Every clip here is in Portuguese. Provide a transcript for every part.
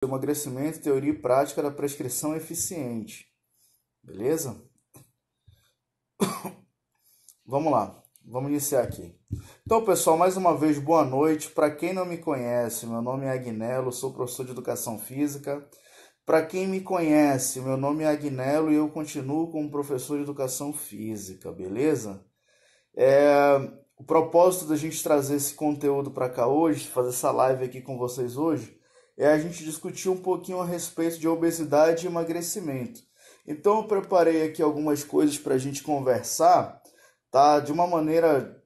Emagrecimento, teoria e prática da prescrição eficiente. Beleza? Vamos lá, vamos iniciar aqui. Então, pessoal, mais uma vez, boa noite. Para quem não me conhece, meu nome é Agnello, sou professor de Educação Física. Para quem me conhece, meu nome é Agnello e eu continuo como professor de Educação Física, beleza? O propósito da gente trazer esse conteúdo para cá hoje, fazer essa live aqui com vocês hoje, é a gente discutir um pouquinho a respeito de obesidade e emagrecimento. Então eu preparei aqui algumas coisas para a gente conversar, tá? De uma maneira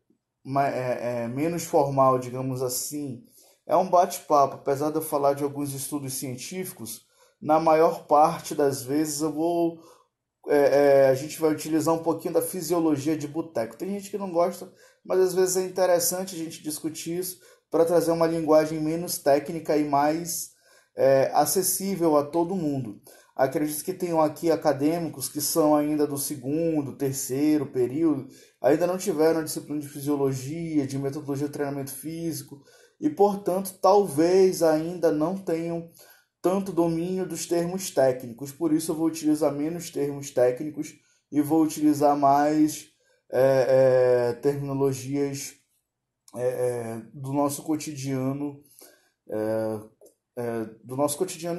menos formal, digamos assim. É um bate-papo, apesar de eu falar de alguns estudos científicos, na maior parte das vezes a gente vai utilizar um pouquinho da fisiologia de boteco. Tem gente que não gosta, mas às vezes é interessante a gente discutir isso para trazer uma linguagem menos técnica e mais acessível a todo mundo. Acredito que tenham aqui acadêmicos que são ainda do segundo, terceiro período, ainda não tiveram a disciplina de fisiologia, de metodologia de treinamento físico e, portanto, talvez ainda não tenham tanto domínio dos termos técnicos. Por isso eu vou utilizar menos termos técnicos e vou utilizar mais terminologias do nosso cotidiano,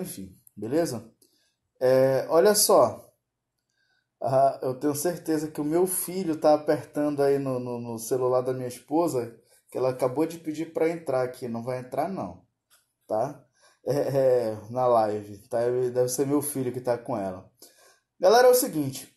enfim, beleza? Olha só, eu tenho certeza que o meu filho está apertando aí no celular da minha esposa, que ela acabou de pedir para entrar aqui, não vai entrar não, tá? Na live, tá? Deve ser meu filho que tá com ela. Galera, é o seguinte,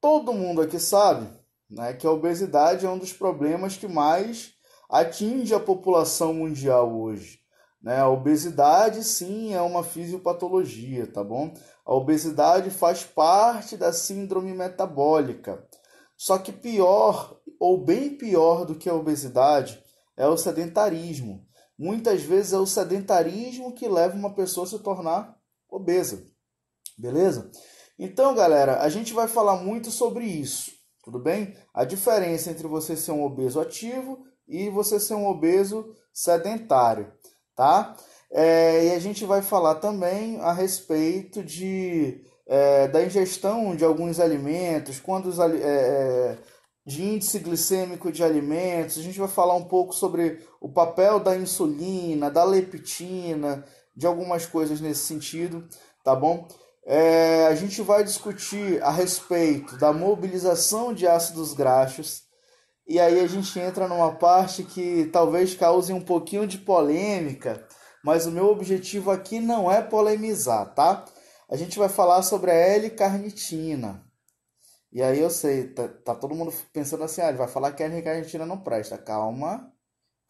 todo mundo aqui sabe, né, que a obesidade é um dos problemas que mais atinge a população mundial hoje, né? A obesidade, sim, é uma fisiopatologia, tá bom? A obesidade faz parte da síndrome metabólica. Só que pior, ou bem pior do que a obesidade, é o sedentarismo. Muitas vezes é o sedentarismo que leva uma pessoa a se tornar obesa, beleza? Então, galera, a gente vai falar muito sobre isso, tudo bem? A diferença entre você ser um obeso ativo e você ser um obeso sedentário, tá? E a gente vai falar também a respeito da ingestão de alguns alimentos, de índice glicêmico de alimentos. A gente vai falar um pouco sobre o papel da insulina, da leptina, de algumas coisas nesse sentido, tá bom? A gente vai discutir a respeito da mobilização de ácidos graxos, e aí a gente entra numa parte que talvez cause um pouquinho de polêmica, mas o meu objetivo aqui não é polemizar, tá? A gente vai falar sobre a L-carnitina. E aí eu sei, tá todo mundo pensando assim, ele vai falar que a L-carnitina não presta. Calma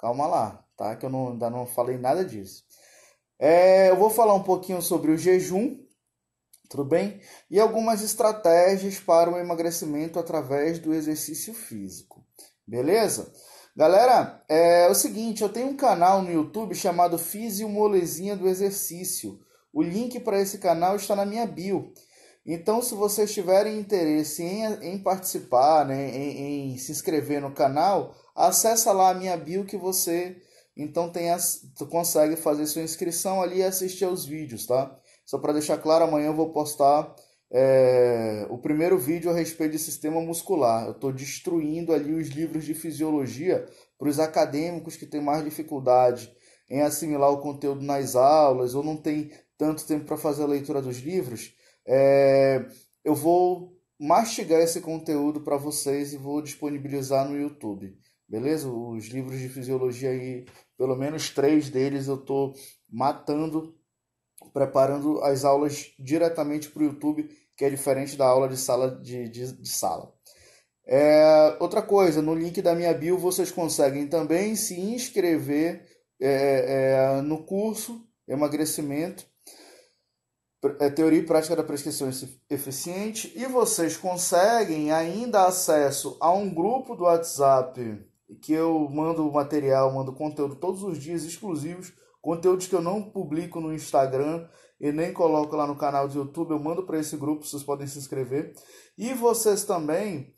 lá, tá? Que eu ainda não falei nada disso. Eu vou falar um pouquinho sobre o jejum, tudo bem? E algumas estratégias para o emagrecimento através do exercício físico. Beleza? Galera, é o seguinte, eu tenho um canal no YouTube chamado Fisiomolezinha do Exercício. O link para esse canal está na minha bio. Então, se vocês tiverem interesse em participar, né, em se inscrever no canal, acessa lá a minha bio que você então consegue fazer sua inscrição ali e assistir aos vídeos, tá? Só para deixar claro, amanhã eu vou postar o primeiro vídeo a respeito de sistema muscular. Eu estou destruindo ali os livros de fisiologia para os acadêmicos que têm mais dificuldade em assimilar o conteúdo nas aulas ou não tem tanto tempo para fazer a leitura dos livros. Eu vou mastigar esse conteúdo para vocês e vou disponibilizar no YouTube, beleza? Os livros de fisiologia aí, pelo menos 3 deles eu estou preparando as aulas diretamente para o YouTube, que é diferente da aula de sala. Outra coisa, no link da minha bio vocês conseguem também se inscrever no curso Emagrecimento, Teoria e Prática da Prescrição Eficiente, e vocês conseguem ainda acesso a um grupo do WhatsApp que eu mando material, mando conteúdo todos os dias exclusivos, conteúdos que eu não publico no Instagram e nem coloco lá no canal do YouTube, eu mando para esse grupo, vocês podem se inscrever. E vocês também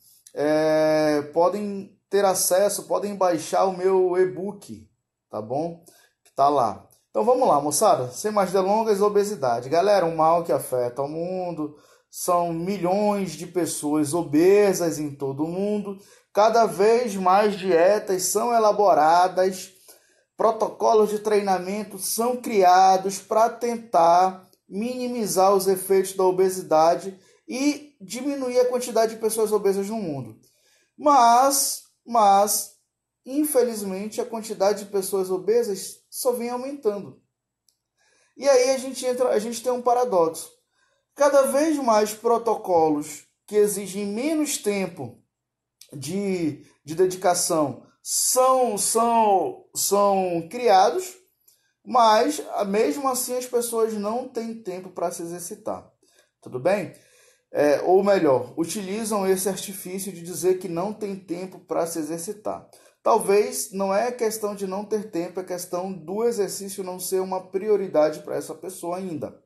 podem ter acesso, podem baixar o meu e-book, tá bom? Que tá lá. Então vamos lá, moçada, sem mais delongas, obesidade. Galera, um mal que afeta o mundo, são milhões de pessoas obesas em todo o mundo, cada vez mais dietas são elaboradas, protocolos de treinamento são criados para tentar minimizar os efeitos da obesidade e diminuir a quantidade de pessoas obesas no mundo. Mas, infelizmente, a quantidade de pessoas obesas só vem aumentando. E aí a gente tem um paradoxo. Cada vez mais protocolos que exigem menos tempo de dedicação são criados, mas mesmo assim as pessoas não têm tempo para se exercitar. Tudo bem? Ou melhor, utilizam esse artifício de dizer que não tem tempo para se exercitar. Talvez não é questão de não ter tempo, é questão do exercício não ser uma prioridade para essa pessoa ainda.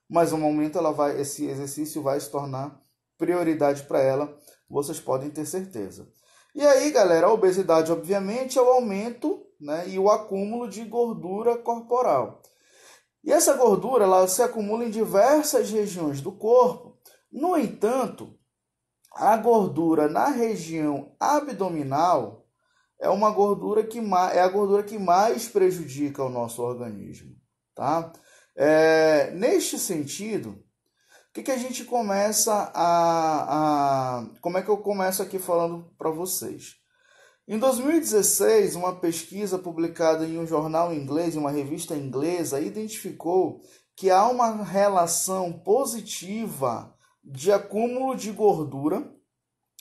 Mas no momento esse exercício vai se tornar prioridade para ela, vocês podem ter certeza. E aí, galera, a obesidade, obviamente, é o aumento, né, e o acúmulo de gordura corporal. E essa gordura ela se acumula em diversas regiões do corpo. No entanto, a gordura na região abdominal é uma gordura é a gordura que mais prejudica o nosso organismo, tá? Neste sentido, o que a gente começa como é que eu começo aqui falando para vocês? Em 2016, uma pesquisa publicada em um jornal inglês, em uma revista inglesa, identificou que há uma relação positiva de acúmulo de gordura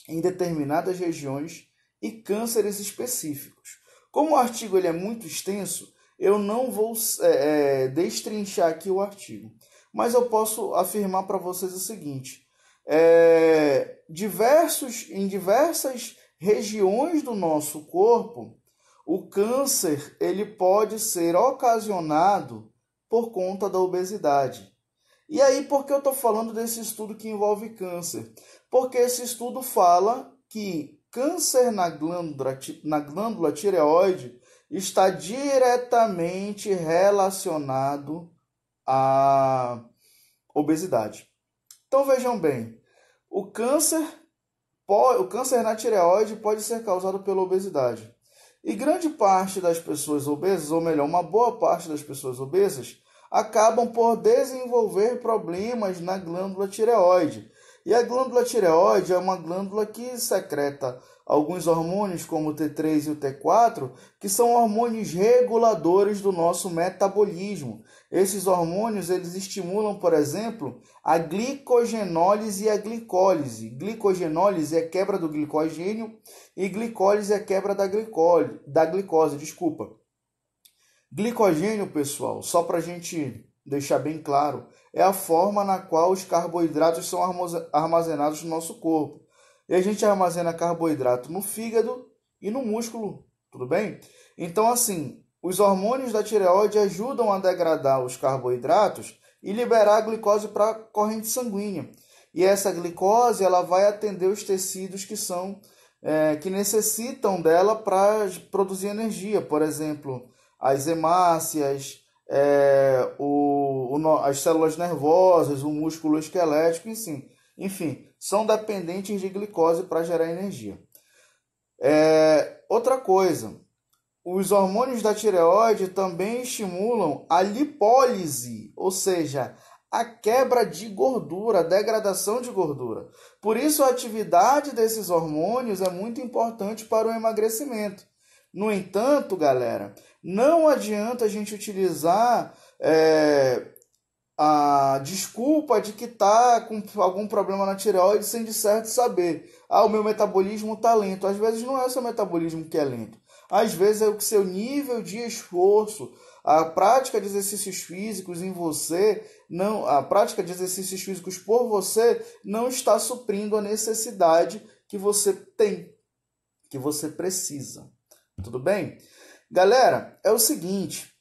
em determinadas regiões e cânceres específicos. Como o artigo ele é muito extenso, eu não vou destrinchar aqui o artigo, mas eu posso afirmar para vocês o seguinte: em diversas regiões do nosso corpo, o câncer ele pode ser ocasionado por conta da obesidade. E aí, por que eu estou falando desse estudo que envolve câncer? Porque esse estudo fala que câncer na glândula tireoide está diretamente relacionado à obesidade. Então vejam bem, o câncer na tireoide pode ser causado pela obesidade. E grande parte das pessoas obesas, ou melhor, uma boa parte das pessoas obesas, acabam por desenvolver problemas na glândula tireoide. E a glândula tireoide é uma glândula que secreta alguns hormônios, como o T3 e o T4, que são hormônios reguladores do nosso metabolismo. Esses hormônios eles estimulam, por exemplo, a glicogenólise e a glicólise. Glicogenólise é a quebra do glicogênio e glicólise é a quebra da glicose. Glicogênio, pessoal, só para a gente deixar bem claro, é a forma na qual os carboidratos são armazenados no nosso corpo. E a gente armazena carboidrato no fígado e no músculo, tudo bem? Então, assim, os hormônios da tireoide ajudam a degradar os carboidratos e liberar a glicose para a corrente sanguínea. E essa glicose ela vai atender os tecidos que necessitam dela para produzir energia, por exemplo, as hemácias, as células nervosas, o músculo esquelético, enfim, são dependentes de glicose para gerar energia. Outra coisa, os hormônios da tireoide também estimulam a lipólise, ou seja, a quebra de gordura, a degradação de gordura. Por isso, a atividade desses hormônios é muito importante para o emagrecimento. No entanto, galera, não adianta a gente utilizar a desculpa de que está com algum problema na tireoide sem de certo saber. O meu metabolismo está lento. Às vezes não é o seu metabolismo que é lento. Às vezes é o seu nível de esforço, a prática de exercícios físicos a prática de exercícios físicos por você não está suprindo a necessidade que você tem, que você precisa. Tudo bem? Galera, é o seguinte,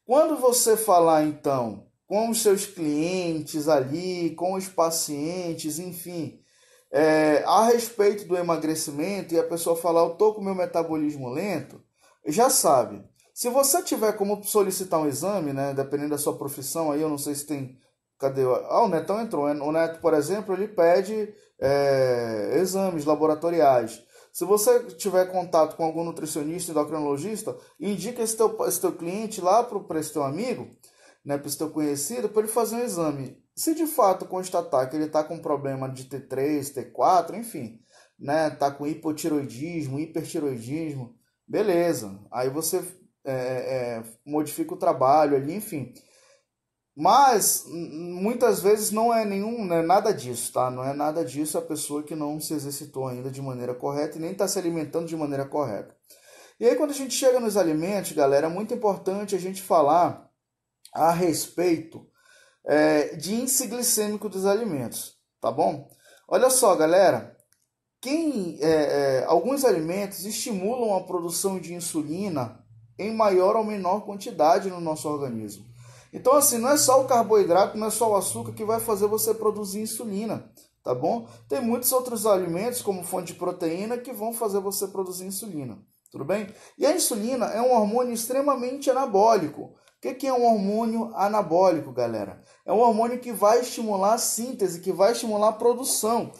quando você falar então com os seus clientes ali, com os pacientes, enfim, a respeito do emagrecimento e a pessoa falar, eu estou com meu metabolismo lento, já sabe, Se você tiver como solicitar um exame, né, dependendo da sua profissão, aí eu não sei se tem. Cadê? O Netão entrou. O Neto, por exemplo, ele pede exames laboratoriais. Se você tiver contato com algum nutricionista e endocrinologista, indica esse teu cliente lá para esse teu amigo, né, para esse teu conhecido, para ele fazer um exame. Se de fato constatar que ele está com problema de T3, T4, enfim, né, tá com hipotiroidismo, hipertiroidismo, beleza. Aí você modifica o trabalho ali, enfim. Mas muitas vezes não é nada disso, tá? Não é nada disso a pessoa que não se exercitou ainda de maneira correta e nem está se alimentando de maneira correta. E aí quando a gente chega nos alimentos, galera, é muito importante a gente falar a respeito de índice glicêmico dos alimentos, tá bom? Olha só, galera, alguns alimentos estimulam a produção de insulina em maior ou menor quantidade no nosso organismo. Então, assim, não é só o carboidrato, não é só o açúcar que vai fazer você produzir insulina, tá bom? Tem muitos outros alimentos, como fonte de proteína, que vão fazer você produzir insulina, tudo bem? E a insulina é um hormônio extremamente anabólico. O que é um hormônio anabólico, galera? É um hormônio que vai estimular a síntese, que vai estimular a produção.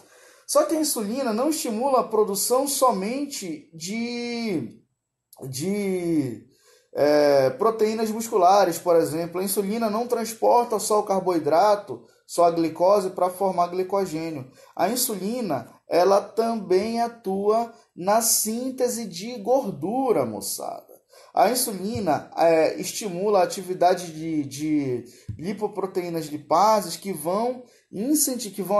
Só que a insulina não estimula a produção somente de proteínas musculares, por exemplo. A insulina não transporta só o carboidrato, só a glicose para formar glicogênio. A insulina, ela também atua na síntese de gordura, moçada. A insulina estimula a atividade de lipoproteínas lipases que vão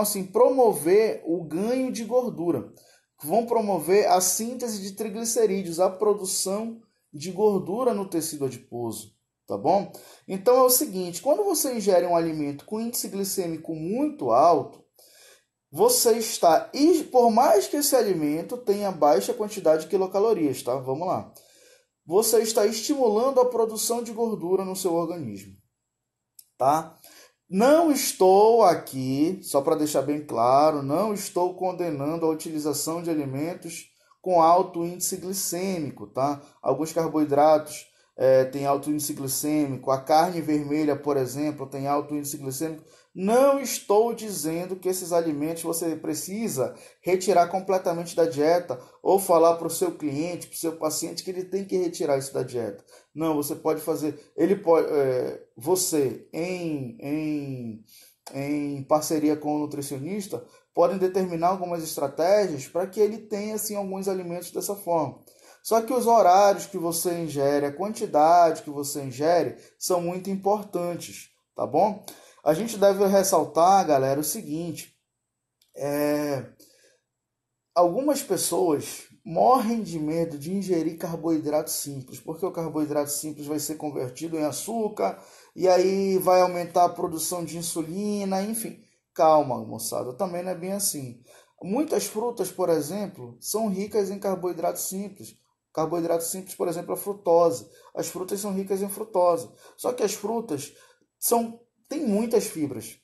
assim, promover o ganho de gordura, que vão promover a síntese de triglicerídeos, a produção de gordura no tecido adiposo, tá bom? Então é o seguinte, quando você ingere um alimento com índice glicêmico muito alto, você está, e por mais que esse alimento tenha baixa quantidade de quilocalorias, tá? Vamos lá. Você está estimulando a produção de gordura no seu organismo, tá? Não estou aqui, só para deixar bem claro, não estou condenando a utilização de alimentos com alto índice glicêmico, tá? Alguns carboidratos têm alto índice glicêmico, a carne vermelha, por exemplo, tem alto índice glicêmico. Não estou dizendo que esses alimentos você precisa retirar completamente da dieta ou falar para o seu cliente, para o seu paciente que ele tem que retirar isso da dieta. Não, você pode fazer, você em parceria com o nutricionista podem determinar algumas estratégias para que ele tenha assim alguns alimentos dessa forma. Só que os horários que você ingere, a quantidade que você ingere são muito importantes, tá bom? A gente deve ressaltar, galera, o seguinte, algumas pessoas morrem de medo de ingerir carboidrato simples, porque o carboidrato simples vai ser convertido em açúcar e aí vai aumentar a produção de insulina, enfim. Calma, moçada, também não é bem assim. Muitas frutas, por exemplo, são ricas em carboidrato simples. Carboidrato simples, por exemplo, a frutose. As frutas são ricas em frutose. Só que as frutas têm muitas fibras.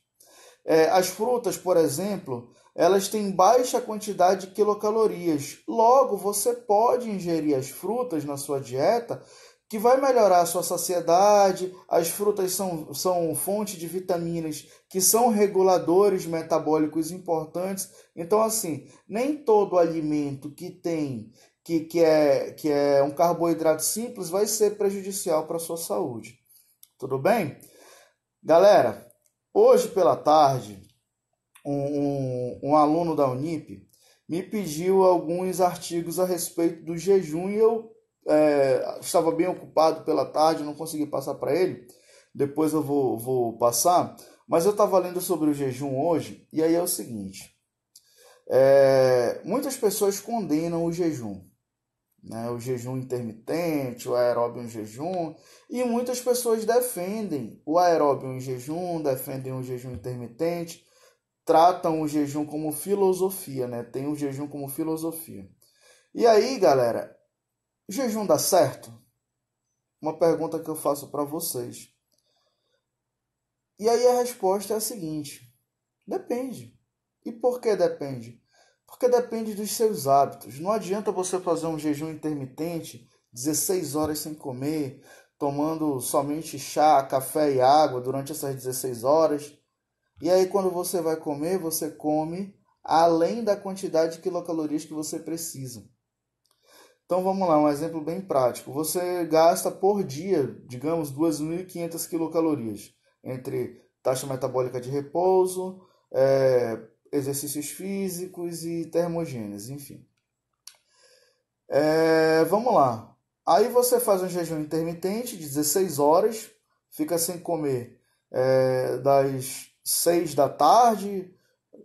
As frutas, por exemplo, elas têm baixa quantidade de quilocalorias. Logo, você pode ingerir as frutas na sua dieta, que vai melhorar a sua saciedade. As frutas são fonte de vitaminas que são reguladores metabólicos importantes. Então, assim, nem todo alimento que é um carboidrato simples vai ser prejudicial para a sua saúde. Tudo bem? Galera, hoje pela tarde, um aluno da Unip me pediu alguns artigos a respeito do jejum e eu estava bem ocupado pela tarde, não consegui passar para ele. Depois eu vou passar, mas eu estava lendo sobre o jejum hoje e aí é o seguinte: muitas pessoas condenam o jejum, né? O jejum intermitente, o aeróbio em jejum, e muitas pessoas defendem o aeróbio em jejum, defendem o jejum intermitente, tratam o jejum como filosofia, né? Tem o jejum como filosofia. E aí, galera, o jejum dá certo? Uma pergunta que eu faço para vocês. E aí a resposta é a seguinte: depende. E por que depende? Porque depende dos seus hábitos. Não adianta você fazer um jejum intermitente 16 horas sem comer, tomando somente chá, café e água durante essas 16 horas. E aí quando você vai comer, você come além da quantidade de quilocalorias que você precisa. Então vamos lá, um exemplo bem prático. Você gasta por dia, digamos, 2.500 quilocalorias entre taxa metabólica de repouso, exercícios físicos e termogênese, enfim. Vamos lá. Aí você faz um jejum intermitente de 16 horas, fica sem comer das 6 da tarde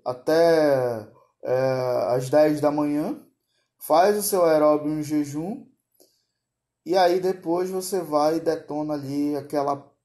até às 10 da manhã, faz o seu aeróbio em jejum, e aí depois você vai e detona ali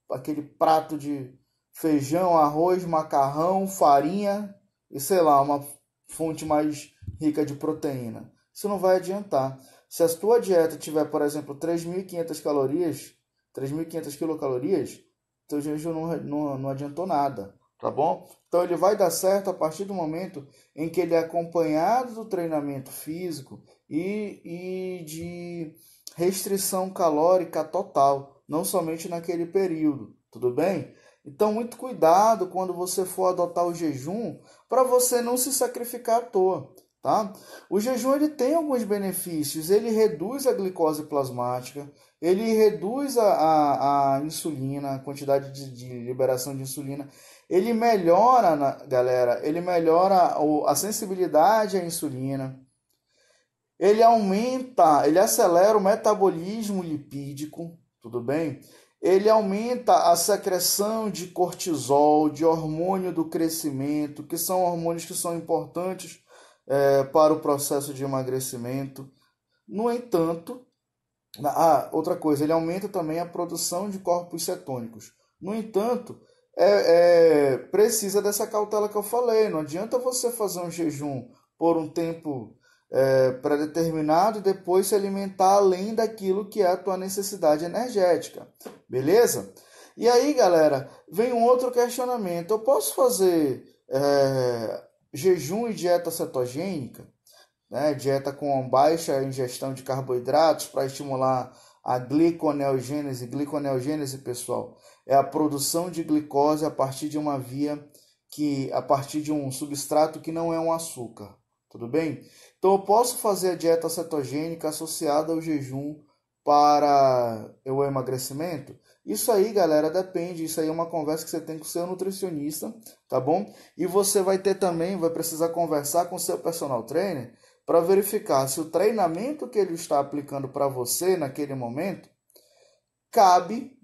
aquele prato de feijão, arroz, macarrão, farinha e sei lá, uma fonte mais rica de proteína. Isso não vai adiantar. Se a tua dieta tiver, por exemplo, 3.500 calorias, 3.500 quilocalorias, teu jejum não adiantou nada, tá bom? Então ele vai dar certo a partir do momento em que ele é acompanhado do treinamento físico e de restrição calórica total, não somente naquele período, tudo bem? Então muito cuidado quando você for adotar o jejum para você não se sacrificar à toa. Tá? O jejum ele tem alguns benefícios, ele reduz a glicose plasmática, ele reduz a insulina, a quantidade de liberação de insulina, ele melhora, galera, ele melhora a sensibilidade à insulina, ele acelera o metabolismo lipídico, tudo bem? Ele aumenta a secreção de cortisol, de hormônio do crescimento, que são hormônios que são importantes para o processo de emagrecimento. No entanto, outra coisa, ele aumenta também a produção de corpos cetônicos. No entanto, precisa dessa cautela que eu falei. Não adianta você fazer um jejum por um tempo pré-determinado e depois se alimentar além daquilo que é a tua necessidade energética. Beleza? E aí, galera, vem um outro questionamento. Eu posso fazer jejum e dieta cetogênica, né? Dieta com baixa ingestão de carboidratos para estimular a gliconeogênese. Gliconeogênese, pessoal, é a produção de glicose a partir de uma a partir de um substrato que não é um açúcar, tudo bem? Então eu posso fazer a dieta cetogênica associada ao jejum para o emagrecimento? Isso aí, galera, depende. Isso aí é uma conversa que você tem com o seu nutricionista, tá bom? E você vai precisar conversar com o seu personal trainer para verificar se o treinamento que ele está aplicando para você naquele momento cabe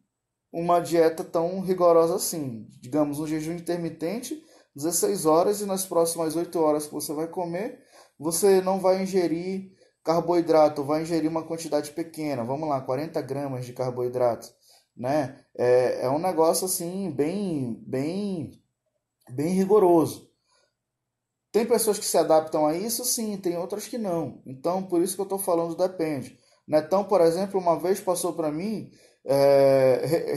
uma dieta tão rigorosa assim. Digamos, um jejum intermitente, 16 horas, e nas próximas 8 horas que você vai comer, você não vai ingerir carboidrato, vai ingerir uma quantidade pequena, vamos lá, 40 gramas de carboidrato, né? É um negócio assim, bem rigoroso. Tem pessoas que se adaptam a isso, sim, tem outras que não. Então, por isso que eu estou falando, depende. Netão, por exemplo, uma vez passou para mim,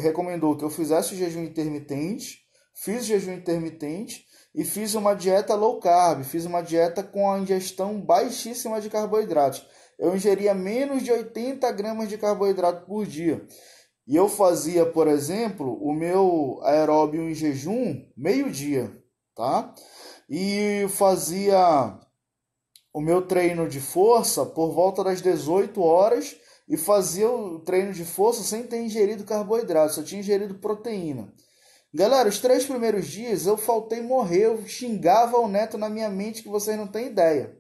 recomendou que eu fizesse jejum intermitente, fiz jejum intermitente e fiz uma dieta low carb, fiz uma dieta com a ingestão baixíssima de carboidratos. Eu ingeria menos de 80 gramas de carboidrato por dia. E eu fazia, por exemplo, o meu aeróbio em jejum meio-dia, tá? E fazia o meu treino de força por volta das 18 horas e fazia o treino de força sem ter ingerido carboidrato, só tinha ingerido proteína. Galera, os 3 primeiros dias eu faltei morrer, eu xingava o neto na minha mente que vocês não têm ideia.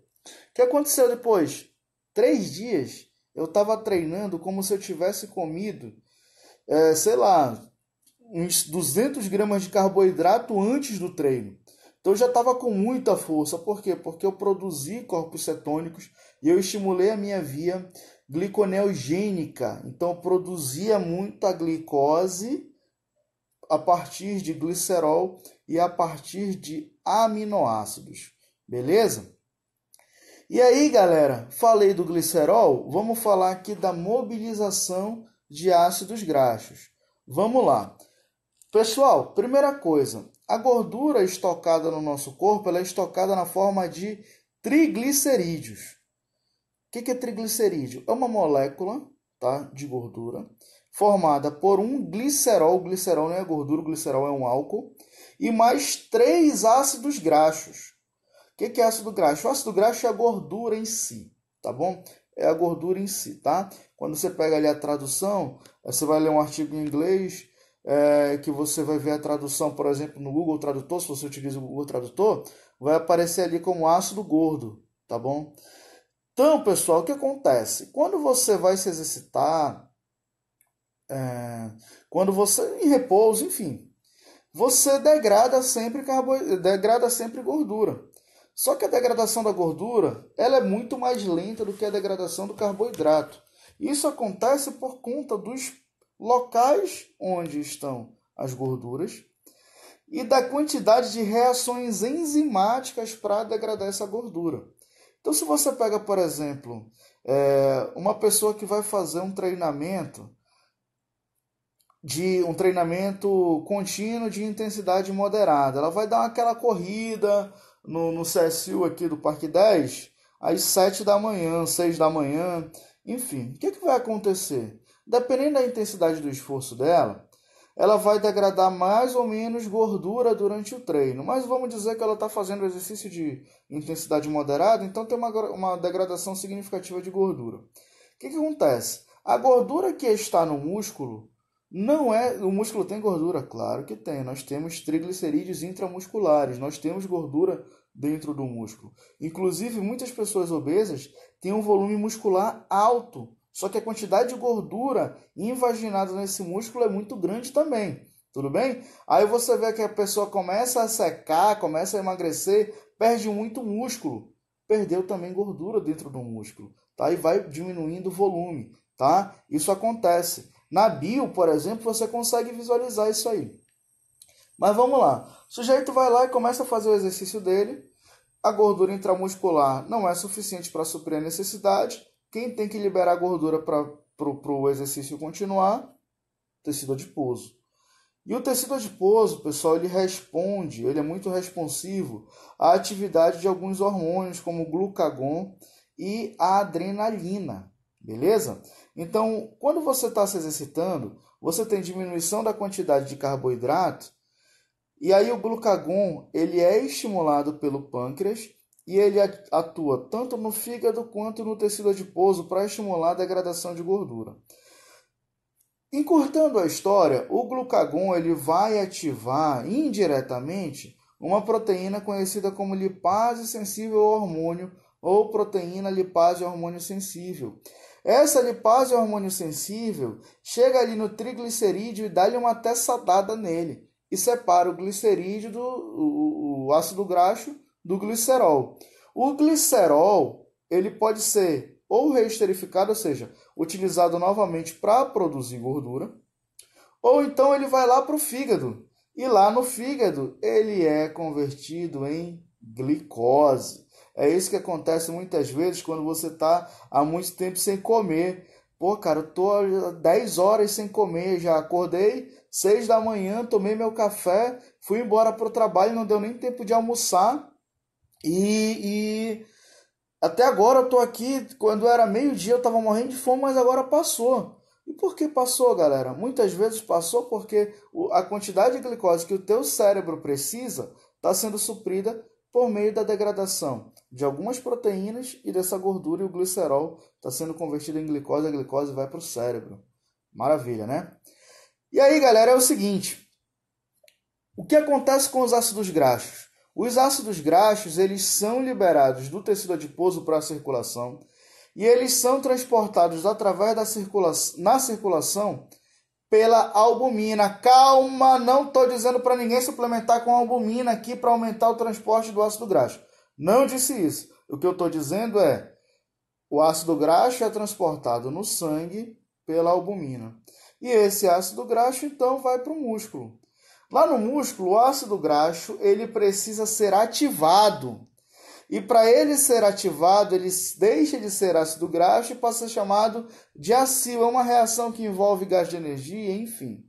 O que aconteceu depois? 3 dias eu estava treinando como se eu tivesse comido, sei lá, uns 200 gramas de carboidrato antes do treino. Então eu já estava com muita força. Por quê? Porque eu produzi corpos cetônicos e eu estimulei a minha via gliconeogênica. Então eu produzia muita glicose a partir de glicerol e a partir de aminoácidos. Beleza? E aí, galera, falei do glicerol, vamos falar aqui da mobilização de ácidos graxos. Vamos lá. Pessoal, primeira coisa, a gordura estocada no nosso corpo, ela é estocada na forma de triglicerídeos. O que é triglicerídeo? É uma molécula tá? De gordura, formada por um glicerol. O glicerol não é gordura, o glicerol é um álcool. E mais 3 ácidos graxos. O que é ácido graxo? O ácido graxo é a gordura em si, tá bom? É a gordura em si, tá? Quando você pega ali a tradução, você vai ler um artigo em inglês, que você vai ver a tradução, por exemplo, no Google Tradutor, se você utiliza o Google Tradutor, vai aparecer ali como ácido gordo, tá bom? Então, pessoal, o que acontece? Quando você vai se exercitar, quando você em repouso, enfim, você degrada sempre gordura. Só que a degradação da gordura, ela é muito mais lenta do que a degradação do carboidrato. Isso acontece por conta dos locais onde estão as gorduras e da quantidade de reações enzimáticas para degradar essa gordura. Então, se você pega, por exemplo, uma pessoa que vai fazer um treinamento contínuo de intensidade moderada. Ela vai dar aquela corrida no CSU aqui do Parque 10 às 7 da manhã, 6 da manhã, enfim. O que vai acontecer? Dependendo da intensidade do esforço dela, ela vai degradar mais ou menos gordura durante o treino. Mas vamos dizer que ela está fazendo exercício de intensidade moderada, então tem uma degradação significativa de gordura. O que acontece? A gordura que está no músculo, não é, o músculo tem gordura? Claro que tem. Nós temos triglicerídeos intramusculares, nós temos gordura dentro do músculo. Inclusive, muitas pessoas obesas têm um volume muscular alto, só que a quantidade de gordura invaginada nesse músculo é muito grande também. Tudo bem? Aí você vê que a pessoa começa a secar, começa a emagrecer, perde muito músculo. Perdeu também gordura dentro do músculo, tá? E vai diminuindo o volume, tá? Isso acontece. Na bio, por exemplo, você consegue visualizar isso aí. Mas vamos lá. O sujeito vai lá e começa a fazer o exercício dele. A gordura intramuscular não é suficiente para suprir a necessidade. Quem tem que liberar gordura para o exercício continuar? Tecido adiposo. E o tecido adiposo, pessoal, ele é muito responsivo à atividade de alguns hormônios, como o glucagon e a adrenalina. Beleza? Então, quando você está se exercitando, você tem diminuição da quantidade de carboidrato, e aí o glucagon ele é estimulado pelo pâncreas e ele atua tanto no fígado quanto no tecido adiposo para estimular a degradação de gordura. Encurtando a história, o glucagon ele vai ativar indiretamente uma proteína conhecida como lipase sensível ao hormônio ou proteína lipase hormônio sensível. Essa lipase hormônio sensível chega ali no triglicerídeo e dá-lhe uma teçadada nele e separa o glicerídeo o ácido graxo do glicerol. O glicerol ele pode ser ou reesterificado, ou seja, utilizado novamente para produzir gordura, ou então ele vai lá para o fígado, e lá no fígado ele é convertido em glicose. É isso que acontece muitas vezes quando você está há muito tempo sem comer. Pô, cara, eu tô há 10 horas sem comer, já acordei 6 da manhã, tomei meu café, fui embora para o trabalho, não deu nem tempo de almoçar, e até agora eu tô aqui, quando era meio-dia eu tava morrendo de fome, mas agora passou. E por que passou, galera? Muitas vezes passou porque a quantidade de glicose que o teu cérebro precisa está sendo suprida por meio da degradação de algumas proteínas e dessa gordura, e o glicerol está sendo convertido em glicose, a glicose vai para o cérebro. Maravilha, né? E aí, galera, é o seguinte. O que acontece com os ácidos graxos? Os ácidos graxos, eles são liberados do tecido adiposo para a circulação e eles são transportados através da circulação pela albumina. Calma, não estou dizendo para ninguém suplementar com albumina aqui para aumentar o transporte do ácido graxo. Não disse isso. O que eu estou dizendo é o ácido graxo é transportado no sangue pela albumina. E esse ácido graxo, então, vai para o músculo. Lá no músculo, o ácido graxo ele precisa ser ativado. E para ele ser ativado, ele deixa de ser ácido graxo e passa a ser chamado de acil. É uma reação que envolve gás de energia, enfim.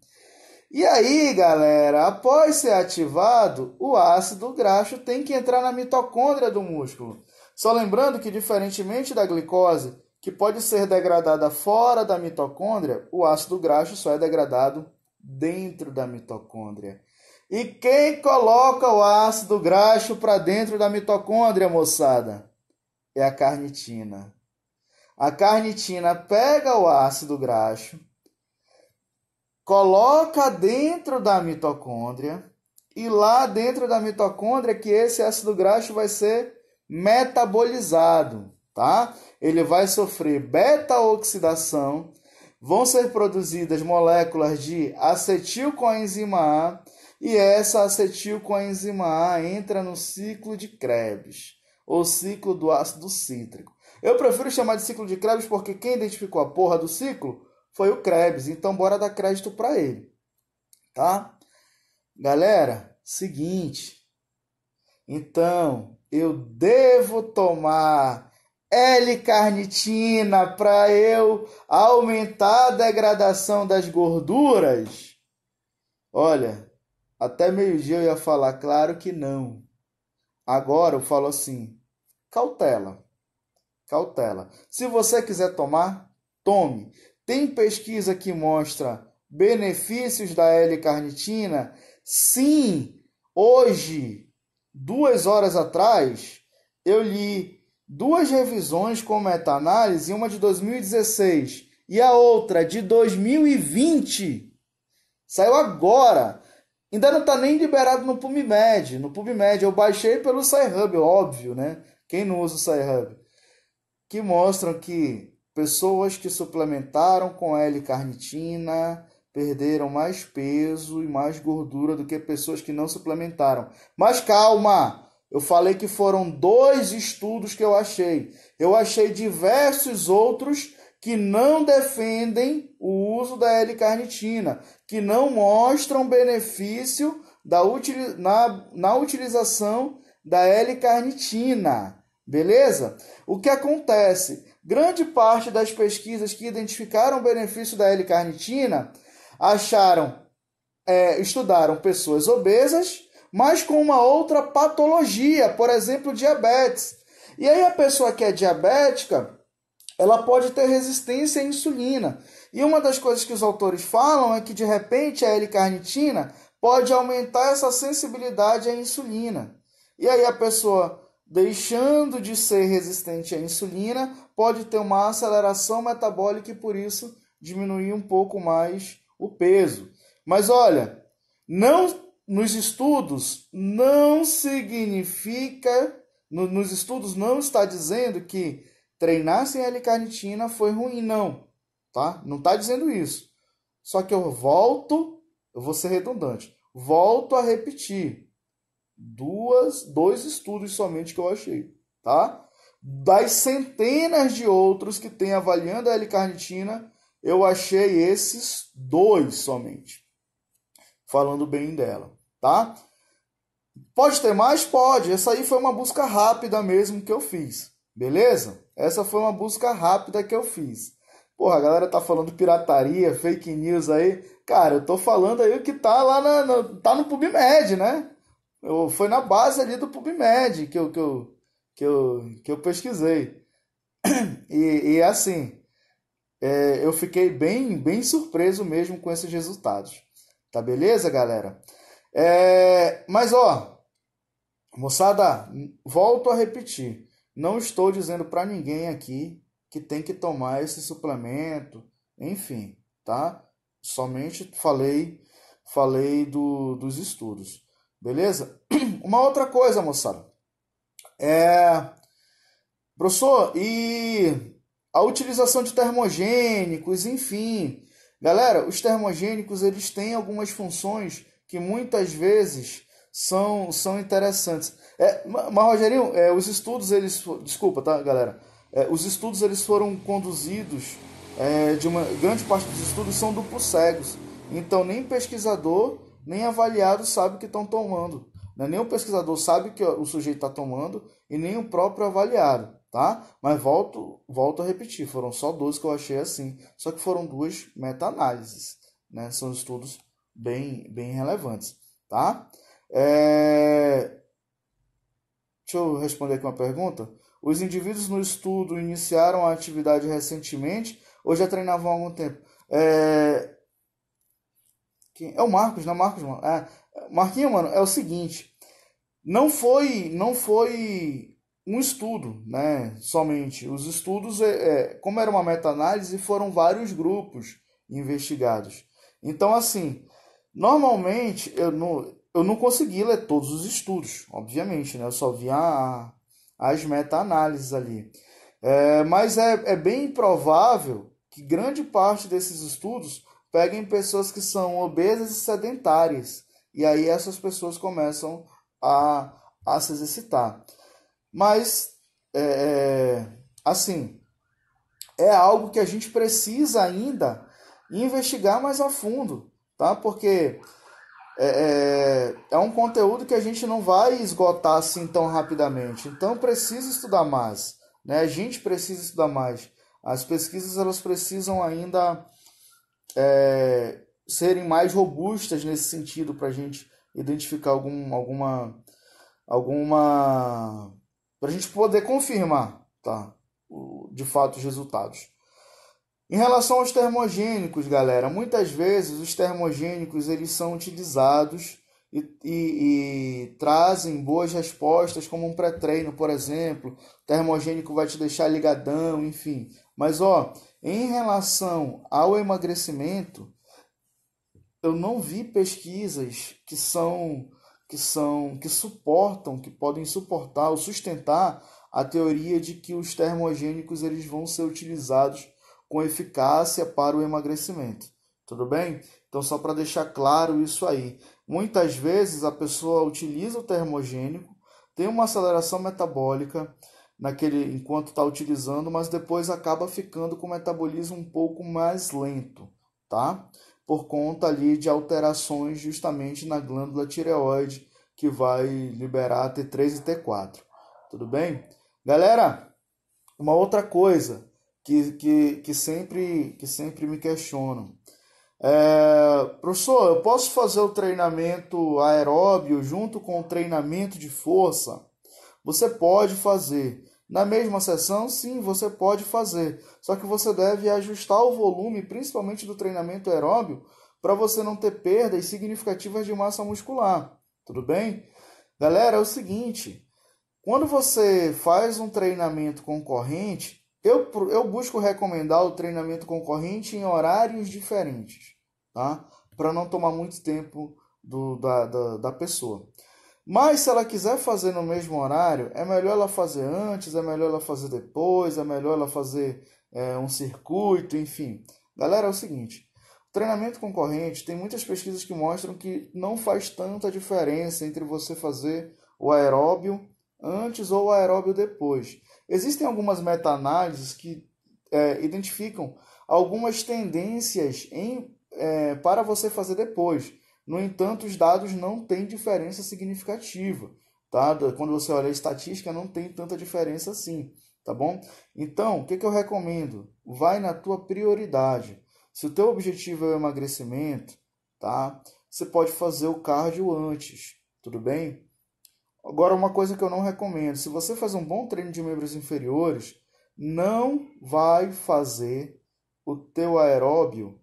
E aí, galera, após ser ativado, o ácido graxo tem que entrar na mitocôndria do músculo. Só lembrando que, diferentemente da glicose, que pode ser degradada fora da mitocôndria, o ácido graxo só é degradado dentro da mitocôndria. E quem coloca o ácido graxo para dentro da mitocôndria, moçada? É a carnitina. A carnitina pega o ácido graxo, coloca dentro da mitocôndria, e lá dentro da mitocôndria que esse ácido graxo vai ser metabolizado, tá? Ele vai sofrer beta-oxidação, vão ser produzidas moléculas de acetilcoenzima A, e essa acetilcoenzima A entra no ciclo de Krebs, ou ciclo do ácido cítrico. Eu prefiro chamar de ciclo de Krebs porque quem identificou a porra do ciclo foi o Krebs, então bora dar crédito para ele, tá? Galera, seguinte, então eu devo tomar L-carnitina para eu aumentar a degradação das gorduras? Olha, até meio-dia eu ia falar, claro que não. Agora eu falo assim, cautela, cautela. Se você quiser tomar, tome. Tem pesquisa que mostra benefícios da L-carnitina? Sim, hoje, 2 horas atrás, eu li 2 revisões com meta-análise, uma de 2016 e a outra de 2020. Saiu agora. Ainda não está nem liberado no PubMed. No PubMed eu baixei pelo Sci-Hub, óbvio, né? Quem não usa o Sci-Hub? Que mostram que pessoas que suplementaram com L-carnitina perderam mais peso e mais gordura do que pessoas que não suplementaram. Mas calma, eu falei que foram 2 estudos que eu achei. Eu achei diversos outros que não defendem o uso da L-carnitina, que não mostram benefício na utilização da L-carnitina. Beleza? O que acontece? Grande parte das pesquisas que identificaram o benefício da L-carnitina estudaram pessoas obesas, mas com uma outra patologia, por exemplo, diabetes. E aí a pessoa que é diabética, ela pode ter resistência à insulina. E uma das coisas que os autores falam é que, de repente, a L-carnitina pode aumentar essa sensibilidade à insulina. E aí a pessoa, deixando de ser resistente à insulina, pode ter uma aceleração metabólica e, por isso, diminuir um pouco mais o peso. Mas olha, nos estudos não significa, nos estudos não está dizendo que treinar sem L-carnitina foi ruim, não, tá? Não está dizendo isso. Só que eu vou ser redundante, volto a repetir, dois estudos somente que eu achei, tá? Das centenas de outros que tem avaliando a L-carnitina, eu achei esses 2 somente, falando bem dela, tá? Pode ter mais? Pode. Essa aí foi uma busca rápida mesmo que eu fiz, beleza? Essa foi uma busca rápida que eu fiz. Porra, a galera tá falando pirataria, fake news aí. Cara, eu tô falando aí o que tá lá tá no PubMed, né? Foi na base ali do PubMed que eu pesquisei. E assim, eu fiquei bem surpreso mesmo com esses resultados. Tá beleza, galera? Mas, ó, moçada, volto a repetir. Não estou dizendo para ninguém aqui que tem que tomar esse suplemento, enfim, tá? Somente falei dos estudos, beleza? Uma outra coisa, moçada. Professor, e a utilização de termogênicos, enfim. Galera, os termogênicos, eles têm algumas funções que muitas vezes são interessantes. Mas, Rogerinho, os estudos, desculpa, tá, galera? Os estudos, eles foram conduzidos, grande parte dos estudos são duplos cegos. Então, nem pesquisador, nem avaliado sabe o que estão tomando. Né? Nem o pesquisador sabe que o sujeito está tomando e nem o próprio avaliado, tá? Mas volto a repetir, foram só 12 que eu achei assim, só que foram 2 meta-análises, né? São estudos bem relevantes, tá? Deixa eu responder aqui uma pergunta. Os indivíduos no estudo iniciaram a atividade recentemente ou já treinavam há algum tempo? É o Marcos, não é Marcos, mano? Marquinho, mano, é o seguinte. Não foi um estudo, né? Somente. Os estudos, como era uma meta-análise, foram vários grupos investigados. Então, assim, normalmente eu não consegui ler todos os estudos, obviamente, né? Eu só via as meta-análises ali. Mas é bem provável que grande parte desses estudos peguem pessoas que são obesas e sedentárias. E aí essas pessoas começam a, a se exercitar. Mas, assim, é algo que a gente precisa ainda investigar mais a fundo, tá? Porque é um conteúdo que a gente não vai esgotar assim tão rapidamente. Então, precisa estudar mais, né? A gente precisa estudar mais. As pesquisas elas precisam ainda serem mais robustas nesse sentido para a gente identificar alguma para a gente poder confirmar, tá? De fato os resultados. Em relação aos termogênicos, galera, muitas vezes os termogênicos eles são utilizados e trazem boas respostas, como um pré-treino, por exemplo. O termogênico vai te deixar ligadão, enfim. Mas, em relação ao emagrecimento, eu não vi pesquisas que suportam, que podem suportar ou sustentar a teoria de que os termogênicos eles vão ser utilizados com eficácia para o emagrecimento. Tudo bem? Então, só para deixar claro isso aí. Muitas vezes a pessoa utiliza o termogênico, tem uma aceleração metabólica enquanto está utilizando, mas depois acaba ficando com o metabolismo um pouco mais lento, tá? Por conta ali de alterações justamente na glândula tireoide, que vai liberar T3 e T4. Tudo bem? Galera, uma outra coisa que sempre me questionam. Professor, eu posso fazer o treinamento aeróbio junto com o treinamento de força? Você pode fazer. Na mesma sessão, sim, você pode fazer. Só que você deve ajustar o volume, principalmente do treinamento aeróbio, para você não ter perdas significativas de massa muscular. Tudo bem? Galera, é o seguinte: quando você faz um treinamento concorrente, eu busco recomendar o treinamento concorrente em horários diferentes, tá? Para não tomar muito tempo da pessoa. Mas se ela quiser fazer no mesmo horário, é melhor ela fazer antes, é melhor ela fazer depois, é melhor ela fazer um circuito, enfim. Galera, é o seguinte: o treinamento concorrente tem muitas pesquisas que mostram que não faz tanta diferença entre você fazer o aeróbio antes ou o aeróbio depois. Existem algumas meta-análises que identificam algumas tendências para você fazer depois. No entanto, os dados não têm diferença significativa, tá? Quando você olha a estatística, não tem tanta diferença assim, tá bom? Então, o que eu recomendo? Vai na tua prioridade. Se o teu objetivo é o emagrecimento, tá? Você pode fazer o cardio antes, tudo bem? Agora, uma coisa que eu não recomendo: se você faz um bom treino de membros inferiores, não vai fazer o teu aeróbio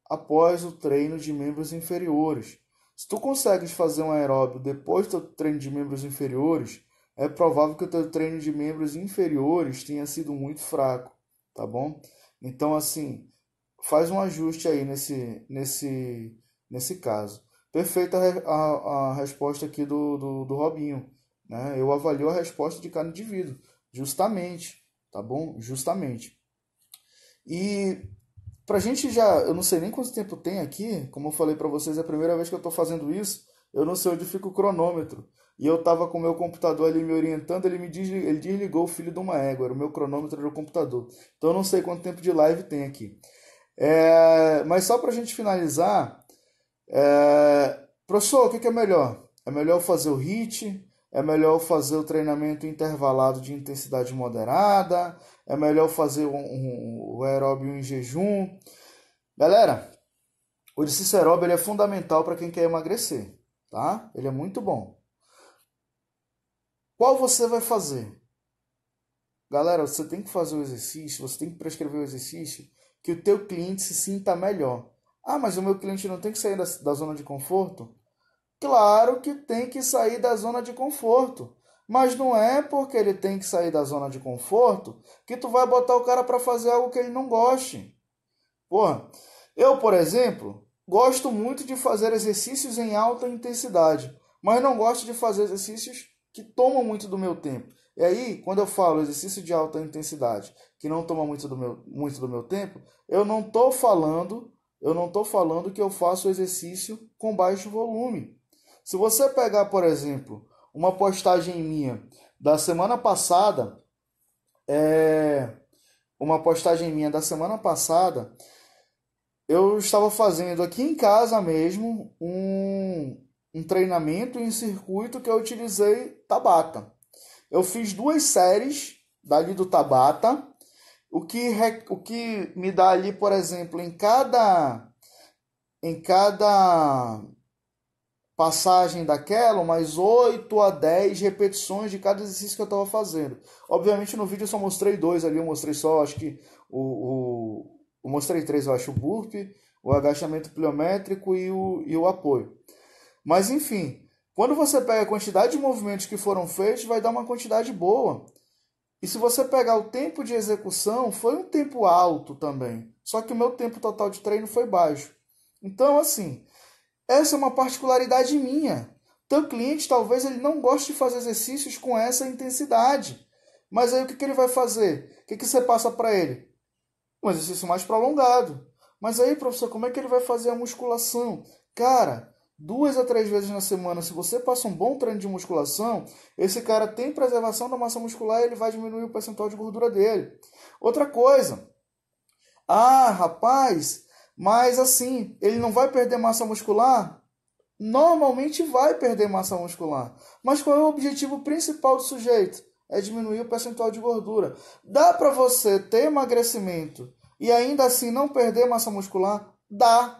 após o treino de membros inferiores. Se tu consegues fazer um aeróbio depois do teu treino de membros inferiores, é provável que o teu treino de membros inferiores tenha sido muito fraco, tá bom? Então, assim, faz um ajuste aí nesse caso. Perfeita a resposta aqui do Robinho, né? Eu avalio a resposta de cada indivíduo, justamente, tá bom? Justamente. E pra gente eu não sei nem quanto tempo tem aqui, como eu falei pra vocês, é a primeira vez que eu tô fazendo isso, eu não sei onde fica o cronômetro. E eu tava com o meu computador ali me orientando, ele desligou o filho de uma égua, era o meu cronômetro era o computador. Então eu não sei quanto tempo de live tem aqui. Mas só pra gente finalizar, professor, o que é melhor? É melhor fazer o HIIT? É melhor fazer o treinamento intervalado de intensidade moderada? É melhor fazer o aeróbio em jejum? Galera, o exercício aeróbio ele é fundamental para quem quer emagrecer, tá? Ele é muito bom. Qual você vai fazer? Galera, você tem que fazer o exercício, você tem que prescrever o exercício que o teu cliente se sinta melhor. Ah, mas o meu cliente não tem que sair da zona de conforto? Claro que tem que sair da zona de conforto. Mas não é porque ele tem que sair da zona de conforto que tu vai botar o cara para fazer algo que ele não goste. Porra, eu, por exemplo, gosto muito de fazer exercícios em alta intensidade, mas não gosto de fazer exercícios que tomam muito do meu tempo. E aí, quando eu falo exercício de alta intensidade, que não toma muito do meu tempo, eu não tô falando que eu faço exercício com baixo volume. Se você pegar, por exemplo, uma postagem minha da semana passada, é uma postagem minha da semana passada, eu estava fazendo aqui em casa mesmo um treinamento em circuito que eu utilizei Tabata. Eu fiz 2 séries dali do Tabata, o que me dá ali, por exemplo, em cada passagem daquela, umas 8 a 10 repetições de cada exercício que eu estava fazendo. Obviamente no vídeo eu só mostrei 2 ali, eu mostrei só, acho que eu mostrei 3, eu acho, o burpee, o agachamento pliométrico e o apoio. Mas enfim, quando você pega a quantidade de movimentos que foram feitos, vai dar uma quantidade boa. E se você pegar o tempo de execução, foi um tempo alto também. Só que o meu tempo total de treino foi baixo. Então, assim, essa é uma particularidade minha. Teu cliente talvez ele não goste de fazer exercícios com essa intensidade. Mas aí o que ele vai fazer? O que você passa para ele? Um exercício mais prolongado. Mas aí, professor, como é que ele vai fazer a musculação? Cara, 2 a 3 vezes na semana, se você passa um bom treino de musculação, esse cara tem preservação da massa muscular e ele vai diminuir o percentual de gordura dele. Outra coisa, rapaz, mas assim, ele não vai perder massa muscular? Normalmente vai perder massa muscular. Mas qual é o objetivo principal do sujeito? É diminuir o percentual de gordura. Dá para você ter emagrecimento e ainda assim não perder massa muscular? Dá.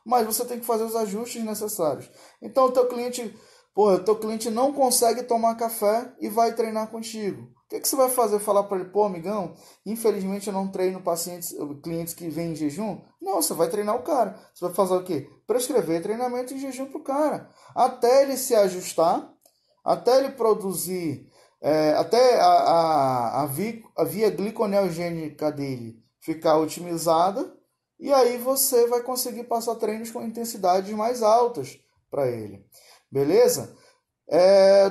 Mas você tem que fazer os ajustes necessários. Então o teu cliente não consegue tomar café e vai treinar contigo. O que você vai fazer? Falar para ele, pô, amigão, infelizmente eu não treino clientes que vêm em jejum? Não, você vai treinar o cara. Você vai fazer o quê? Prescrever treinamento em jejum para o cara. Até ele se ajustar, até ele produzir, até a via gliconeogênica dele ficar otimizada, e aí você vai conseguir passar treinos com intensidades mais altas para ele. Beleza?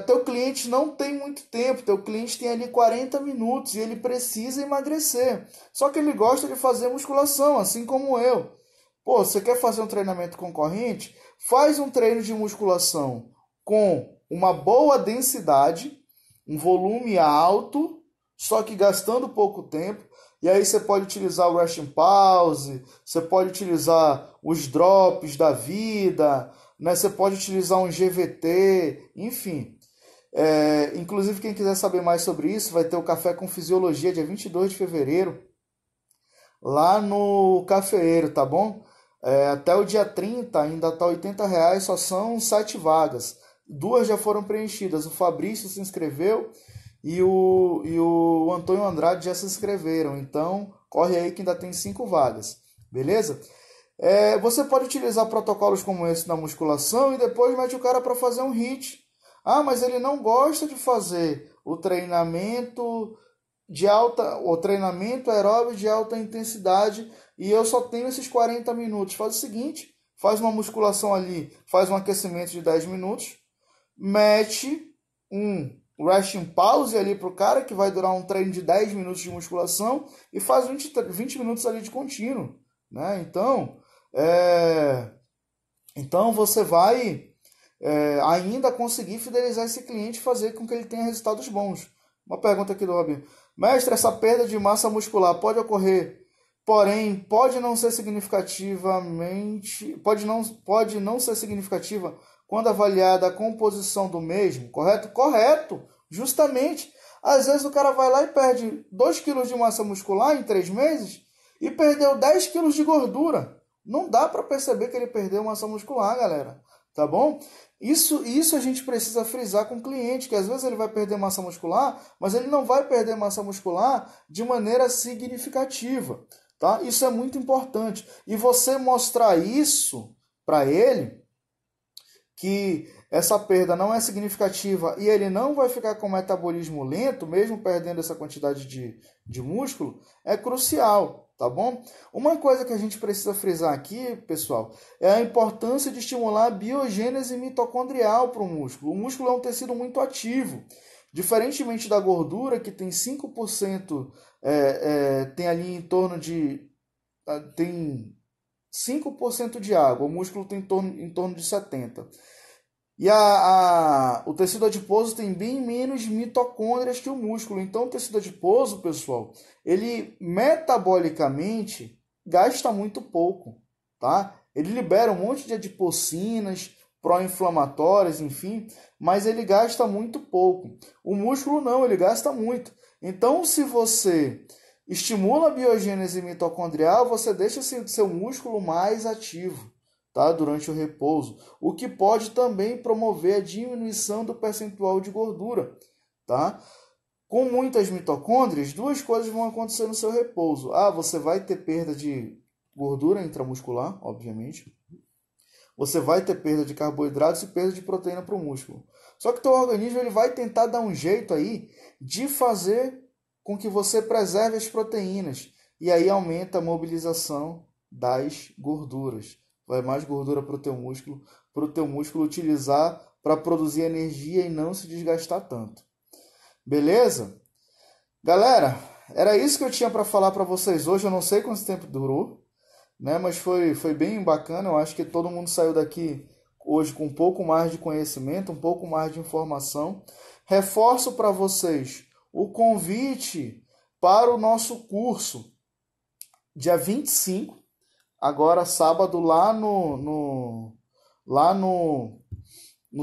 Teu cliente não tem muito tempo, teu cliente tem ali 40 minutos e ele precisa emagrecer. Só que ele gosta de fazer musculação, assim como eu. Pô, você quer fazer um treinamento concorrente? Faz um treino de musculação com uma boa densidade, um volume alto, só que gastando pouco tempo. E aí você pode utilizar o resting pause, você pode utilizar os drops da vida, né? Você pode utilizar um GVT, enfim. Inclusive, quem quiser saber mais sobre isso, vai ter o Café com Fisiologia, dia 22 de fevereiro, lá no Cafeeiro, tá bom? Até o dia 30 ainda tá R$ 80, só são 7 vagas. 2 já foram preenchidas. O Fabrício se inscreveu e o Antônio Andrade já se inscreveram. Então, corre aí que ainda tem 5 vagas. Beleza? Você pode utilizar protocolos como esse na musculação e depois mete o cara para fazer um HIIT. Mas ele não gosta de fazer o treinamento o treinamento aeróbio de alta intensidade e eu só tenho esses 40 minutos. Faz o seguinte, faz uma musculação ali, faz um aquecimento de 10 minutos, mete um resting pause ali para o cara, que vai durar um treino de 10 minutos de musculação, e faz 20 minutos ali de contínuo, né? Então você vai ainda conseguir fidelizar esse cliente e fazer com que ele tenha resultados bons. Uma pergunta aqui do Robin. Mestre, essa perda de massa muscular pode ocorrer, porém pode não ser significativa quando avaliada a composição do mesmo, correto? Correto, justamente. Às vezes o cara vai lá e perde 2 quilos de massa muscular em 3 meses e perdeu 10 quilos de gordura. Não dá para perceber que ele perdeu massa muscular, galera. Tá bom? Isso a gente precisa frisar com o cliente, que às vezes ele vai perder massa muscular, mas ele não vai perder massa muscular de maneira significativa, tá? Isso é muito importante. E você mostrar isso para ele, que essa perda não é significativa e ele não vai ficar com metabolismo lento, mesmo perdendo essa quantidade de músculo, é crucial, tá bom? Uma coisa que a gente precisa frisar aqui, pessoal, é a importância de estimular a biogênese mitocondrial para o músculo. O músculo é um tecido muito ativo. Diferentemente da gordura, que tem 5%, tem ali em torno de... tem 5% de água, o músculo tem em torno de 70%. E o tecido adiposo tem bem menos mitocôndrias que o músculo. Então, o tecido adiposo, pessoal, ele metabolicamente gasta muito pouco, tá? Ele libera um monte de adipocinas, pró-inflamatórias, enfim, mas ele gasta muito pouco. O músculo não, ele gasta muito. Então, se você estimula a biogênese mitocondrial, você deixa seu músculo mais ativo, tá? Durante o repouso, o que pode também promover a diminuição do percentual de gordura, tá? Com muitas mitocôndrias, duas coisas vão acontecer no seu repouso. Você vai ter perda de gordura intramuscular, obviamente. Você vai ter perda de carboidratos e perda de proteína para o músculo. Só que o teu organismo ele vai tentar dar um jeito aí de fazer com que você preserve as proteínas. E aí aumenta a mobilização das gorduras. Vai mais gordura para o teu músculo utilizar para produzir energia e não se desgastar tanto. Beleza? Galera, era isso que eu tinha para falar para vocês hoje. Eu não sei quanto tempo durou, né? Mas foi bem bacana. Eu acho que todo mundo saiu daqui hoje com um pouco mais de conhecimento, um pouco mais de informação. Reforço para vocês o convite para o nosso curso, dia 25, agora sábado, lá no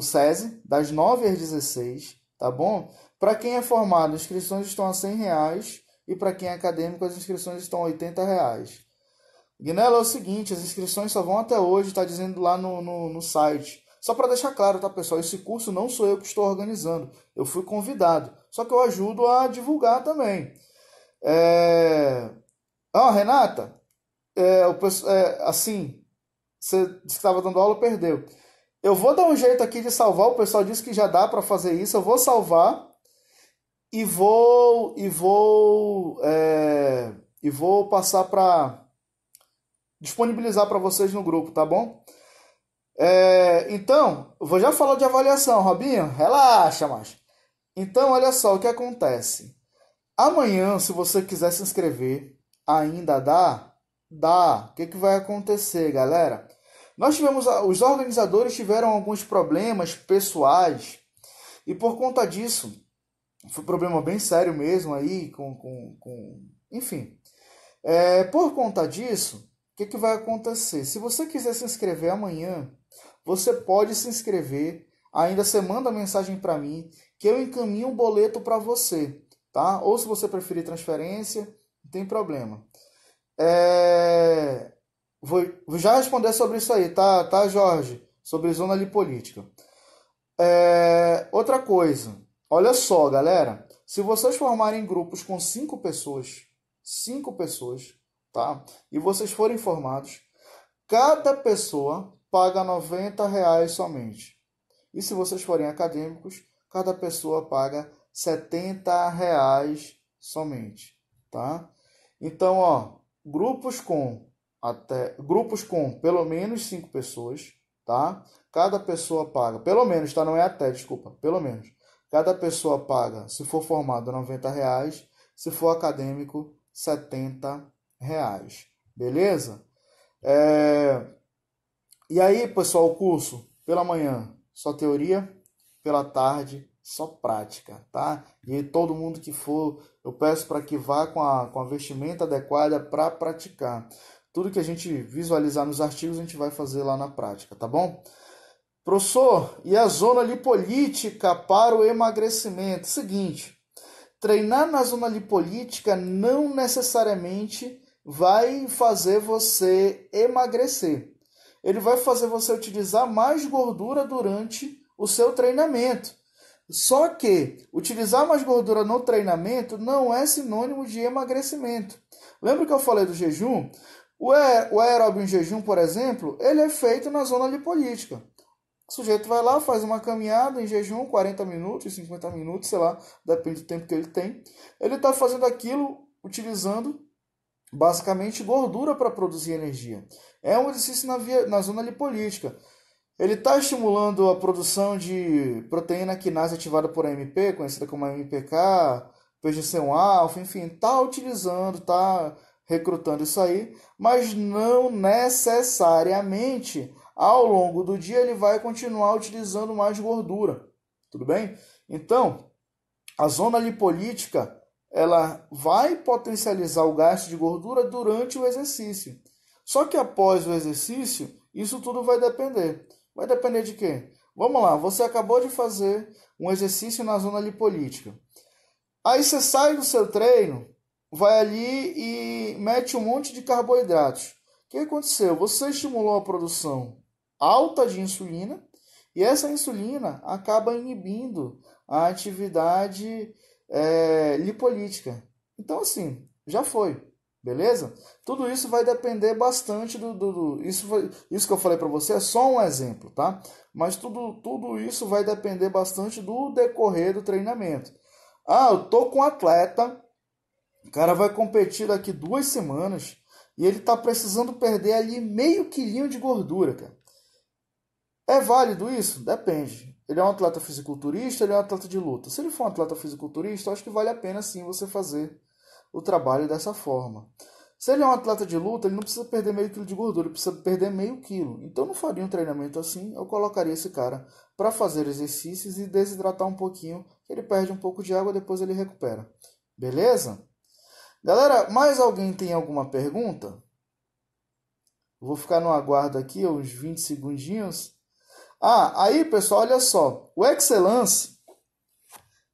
SESI, das 9 às 16, tá bom? Para quem é formado, as inscrições estão a R$100 e para quem é acadêmico, as inscrições estão a R$80. Guinela, é o seguinte, as inscrições só vão até hoje, está dizendo lá no site. Só para deixar claro, tá, pessoal? Esse curso não sou eu que estou organizando. Eu fui convidado. Só que eu ajudo a divulgar também. Renata, assim, você disse que estava dando aula, perdeu. Eu vou dar um jeito aqui de salvar. O pessoal disse que já dá para fazer isso. Eu vou salvar e vou passar para disponibilizar para vocês no grupo, tá bom? Então, eu vou já falar de avaliação, Robinho. Relaxa, macho. Então, olha só o que acontece. Amanhã, se você quiser se inscrever, ainda dá? Dá. O que vai acontecer, galera? Os organizadores tiveram alguns problemas pessoais e por conta disso, foi um problema bem sério mesmo aí, enfim. Por conta disso, o que vai acontecer? Se você quiser se inscrever amanhã, você pode se inscrever. Ainda você manda mensagem para mim que eu encaminho um boleto para você, tá? Ou se você preferir transferência, não tem problema. Vou já responder sobre isso aí, tá, Jorge? Sobre zona lipolítica. Outra coisa, olha só, galera. Se vocês formarem grupos com 5 pessoas, tá? E vocês forem formados, cada pessoa paga R$90 somente. E se vocês forem acadêmicos, cada pessoa paga R$70 somente, tá? Então, grupos com pelo menos 5 pessoas, tá? Cada pessoa paga, pelo menos, tá? Não é até, desculpa, pelo menos. Cada pessoa paga, se for formado, R$90, se for acadêmico, R$70, beleza? E aí, pessoal, o curso, pela manhã, só teoria, pela tarde, só prática, tá? E todo mundo que for, eu peço para que vá com a vestimenta adequada para praticar. Tudo que a gente visualizar nos artigos, a gente vai fazer lá na prática, tá bom? Professor, e a zona lipolítica para o emagrecimento? Seguinte, treinar na zona lipolítica não necessariamente vai fazer você emagrecer. ele vai fazer você utilizar mais gordura durante o seu treinamento. Só que utilizar mais gordura no treinamento não é sinônimo de emagrecimento. Lembra que eu falei do jejum? O aeróbio em jejum, por exemplo, ele é feito na zona lipolítica. O sujeito vai lá, faz uma caminhada em jejum, 40 minutos, 50 minutos, sei lá, depende do tempo que ele tem. Ele está fazendo aquilo utilizando basicamente gordura para produzir energia. É um exercício na zona lipolítica. Ele está estimulando a produção de proteína quinase ativada por AMP, conhecida como AMPK, PGC1-alfa, enfim, está utilizando, está recrutando isso aí, mas não necessariamente ao longo do dia ele vai continuar utilizando mais gordura, tudo bem? Então, a zona lipolítica ela vai potencializar o gasto de gordura durante o exercício. Só que após o exercício, isso tudo vai depender. Vai depender de quê? Vamos lá, você acabou de fazer um exercício na zona lipolítica. Aí você sai do seu treino, vai ali e mete um monte de carboidratos. O que aconteceu? Você estimulou a produção alta de insulina e essa insulina acaba inibindo a atividade lipolítica. Então, assim, já foi. Beleza? Tudo isso vai depender bastante isso que eu falei para você é só um exemplo, tá? Mas tudo isso vai depender bastante do decorrer do treinamento. Ah, eu tô com um atleta, o cara vai competir daqui 2 semanas e ele tá precisando perder ali meio quilinho de gordura, cara. É válido isso? Depende. Ele é um atleta fisiculturista, ele é um atleta de luta. Se ele for um atleta fisiculturista, eu acho que vale a pena sim você fazer o trabalho dessa forma. Se ele é um atleta de luta, ele não precisa perder meio quilo de gordura, ele precisa perder meio quilo. Então eu não faria um treinamento assim, eu colocaria esse cara para fazer exercícios e desidratar um pouquinho, ele perde um pouco de água, depois ele recupera. Beleza? Galera, mais alguém tem alguma pergunta? Eu vou ficar no aguardo aqui, uns 20 segundinhos. Aí pessoal, olha só, o Excellence,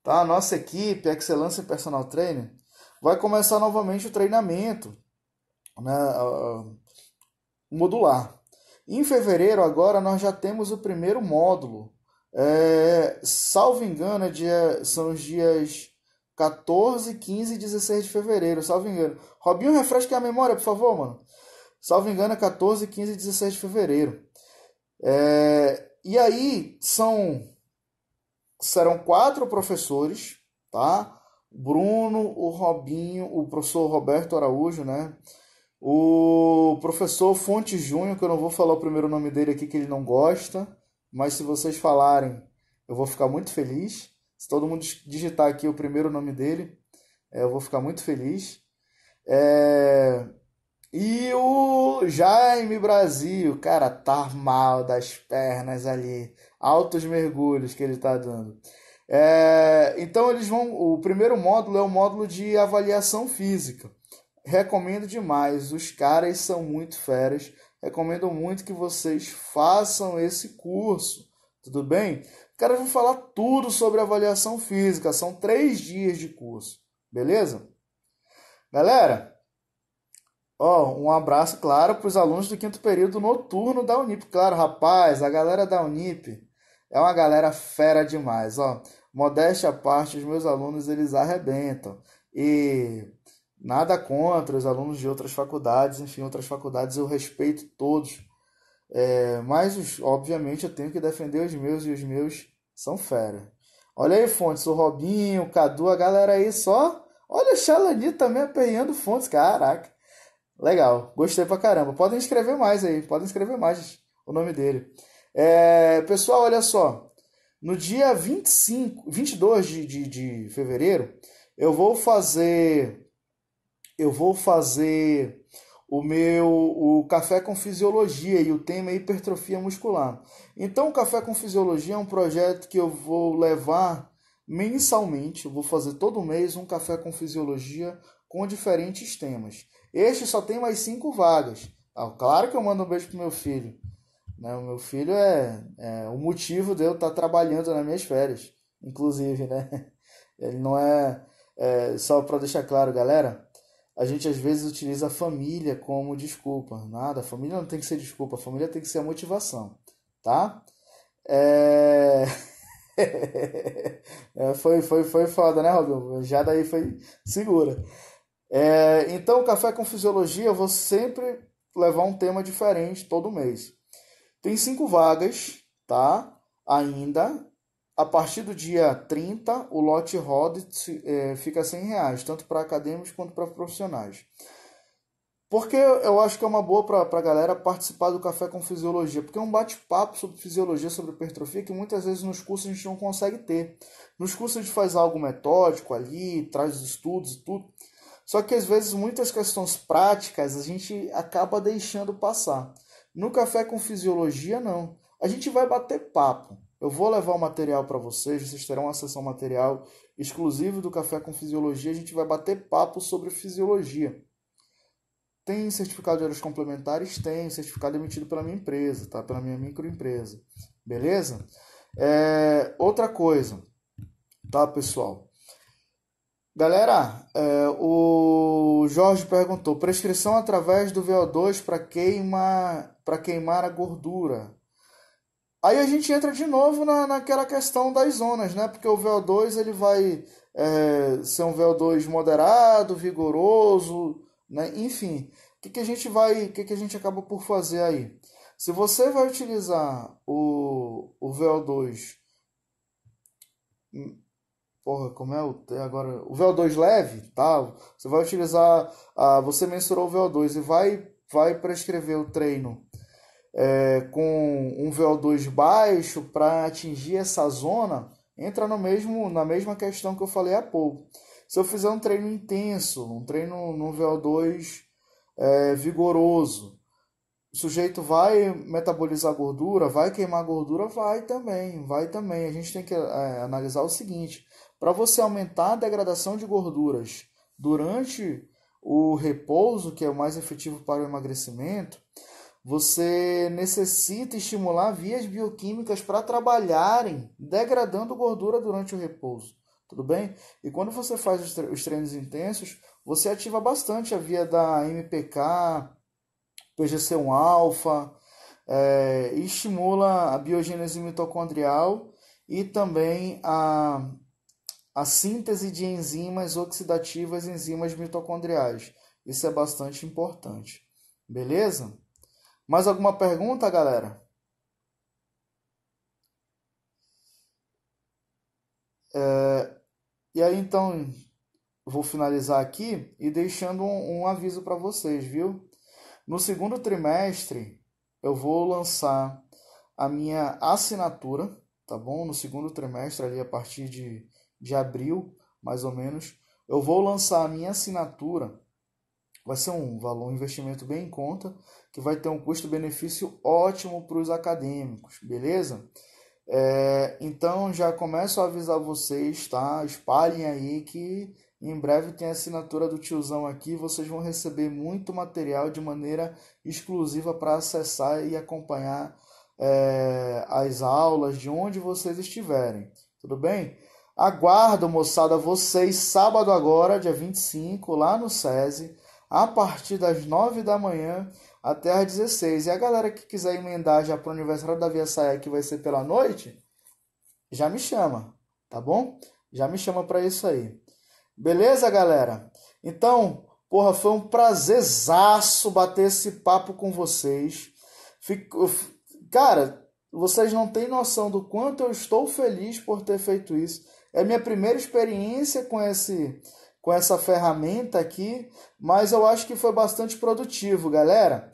tá? A nossa equipe, Excellence Personal Trainer, vai começar novamente o treinamento, né, modular. Em fevereiro, agora, nós já temos o primeiro módulo. Salvo engano, são os dias 14, 15 e 16 de fevereiro, salvo engano. Robinho, refresca a memória, por favor, mano. Salvo engano, é 14, 15 e 16 de fevereiro. E aí, serão 4 professores, tá? Bruno, o Robinho, o professor Roberto Araújo, né? O professor Fonte Júnior, que eu não vou falar o primeiro nome dele aqui, que ele não gosta, mas se vocês falarem, eu vou ficar muito feliz. Se todo mundo digitar aqui o primeiro nome dele, eu vou ficar muito feliz. E o Jaime Brasil, cara, tá mal das pernas ali. Altos mergulhos que ele tá dando. Então eles vão. O primeiro módulo é o módulo de avaliação física. Recomendo demais. Os caras são muito feras. Recomendo muito que vocês façam esse curso. Tudo bem? Os caras vão falar tudo sobre avaliação física. São 3 dias de curso. Beleza? Galera, um abraço, claro, para os alunos do 5º período noturno da Unip. Claro, rapaz, a galera da Unip é uma galera fera demais. Modéstia à parte, os meus alunos, eles arrebentam. E nada contra os alunos de outras faculdades. Enfim, outras faculdades eu respeito todos. Mas, obviamente, eu tenho que defender os meus e os meus são fera. Olha aí, Fontes, o Robinho, o Cadu, a galera aí só... Olha o Xalani também aperreando Fontes, caraca. Legal, gostei pra caramba. Podem escrever mais aí, podem escrever mais o nome dele. Pessoal, olha só. No dia 22 de fevereiro, eu vou fazer o Café com Fisiologia e o tema é hipertrofia muscular. Então, o Café com Fisiologia é um projeto que eu vou levar mensalmente. Eu vou fazer todo mês um Café com Fisiologia com diferentes temas. Este só tem mais 5 vagas. Claro que eu mando um beijo pro meu filho. Né? O meu filho é o motivo de eu estar trabalhando nas minhas férias, inclusive, né? Ele não só para deixar claro, galera, a gente às vezes utiliza a família como desculpa. Nada, a família não tem que ser desculpa, a família tem que ser a motivação, tá? É... foi foda, né, Robin? Já daí foi segura. Então, Café com Fisiologia, eu vou sempre levar um tema diferente todo mês. Tem 5 vagas, tá? Ainda. A partir do dia 30 o lote roda fica R$ 100, tanto para acadêmicos quanto para profissionais. Porque eu acho que é uma boa para a galera participar do Café com Fisiologia, porque é um bate-papo sobre fisiologia, sobre hipertrofia, que muitas vezes nos cursos a gente não consegue ter. Nos cursos a gente faz algo metódico ali, traz os estudos e tudo, só que às vezes muitas questões práticas a gente acaba deixando passar. No Café com Fisiologia, não. A gente vai bater papo. Eu vou levar o material para vocês terão uma sessão material exclusiva do Café com Fisiologia, a gente vai bater papo sobre fisiologia. Tem certificado de horas complementares? Tem. Certificado emitido pela minha empresa, tá? Pela minha microempresa. Beleza? Outra coisa, tá, pessoal? Galera, o Jorge perguntou: prescrição através do VO2 para queimar a gordura. Aí a gente entra de novo naquela questão das zonas, né? Porque o VO2 ele vai ser um VO2 moderado, vigoroso, né? Enfim, o que a gente acaba por fazer aí? Se você vai utilizar o VO2, porra, como é agora? O VO2 leve, tá? Você vai utilizar, você mensurou o VO2 e vai prescrever o treino com um VO2 baixo para atingir essa zona, entra na mesma questão que eu falei há pouco. Se eu fizer um treino intenso, um treino no VO2 vigoroso, o sujeito vai metabolizar gordura, vai queimar gordura? Vai também, vai também. A gente tem que analisar o seguinte: para você aumentar a degradação de gorduras durante o repouso, que é o mais efetivo para o emagrecimento, você necessita estimular vias bioquímicas para trabalharem degradando gordura durante o repouso. Tudo bem? E quando você faz os treinos intensos, você ativa bastante a via da MPK, PGC1-alfa, e estimula a biogênese mitocondrial e também a síntese de enzimas oxidativas, enzimas mitocondriais. Isso é bastante importante. Beleza? Mais alguma pergunta, galera? E aí, então, vou finalizar aqui e deixando um aviso para vocês, viu? No segundo trimestre, eu vou lançar a minha assinatura, tá bom? No segundo trimestre, ali a partir de abril, mais ou menos, eu vou lançar a minha assinatura. Vai ser um valor, um investimento bem em conta, que vai ter um custo-benefício ótimo para os acadêmicos, beleza? Então já começo a avisar vocês, tá? Espalhem aí que em breve tem a assinatura do tiozão aqui. Vocês vão receber muito material de maneira exclusiva para acessar e acompanhar as aulas de onde vocês estiverem. Tudo bem? Aguardo, moçada, vocês sábado agora, dia 25, lá no SESI, a partir das 9 da manhã até às 16. E a galera que quiser emendar já para o aniversário da Via Saia, que vai ser pela noite, já me chama, tá bom? Já me chama para isso aí. Beleza, galera? Então, porra, foi um prazerzaço bater esse papo com vocês. Cara, vocês não têm noção do quanto eu estou feliz por ter feito isso. É minha primeira experiência com essa ferramenta aqui, mas eu acho que foi bastante produtivo, galera.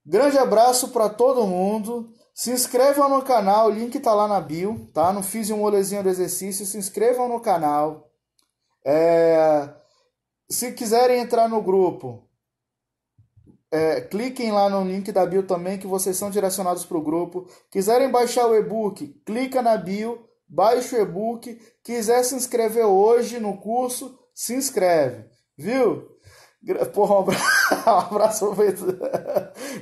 Grande abraço para todo mundo. Se inscrevam no canal, o link tá lá na bio, tá? Não fiz um molezinho do exercício, se inscrevam no canal. Se quiserem entrar no grupo, cliquem lá no link da bio também, que vocês são direcionados para o grupo. Quiserem baixar o e-book, clica na bio, baixa o e-book. Quiser se inscrever hoje no curso, se inscreve, viu? Porra, um abraço pra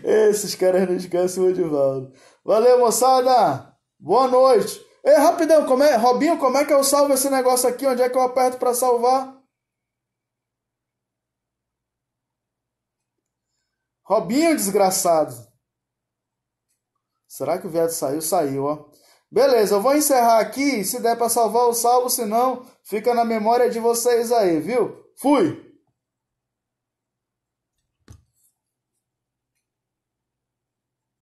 esses caras não esquecem o Edivaldo. Valeu, moçada! Boa noite! Ei, rapidão, Robinho, como é que eu salvo esse negócio aqui? Onde é que eu aperto para salvar? Robinho, desgraçado. Será que o viado saiu? Saiu, ó. Beleza, eu vou encerrar aqui. Se der pra salvar, eu salvo. Se não, fica na memória de vocês aí, viu? Fui!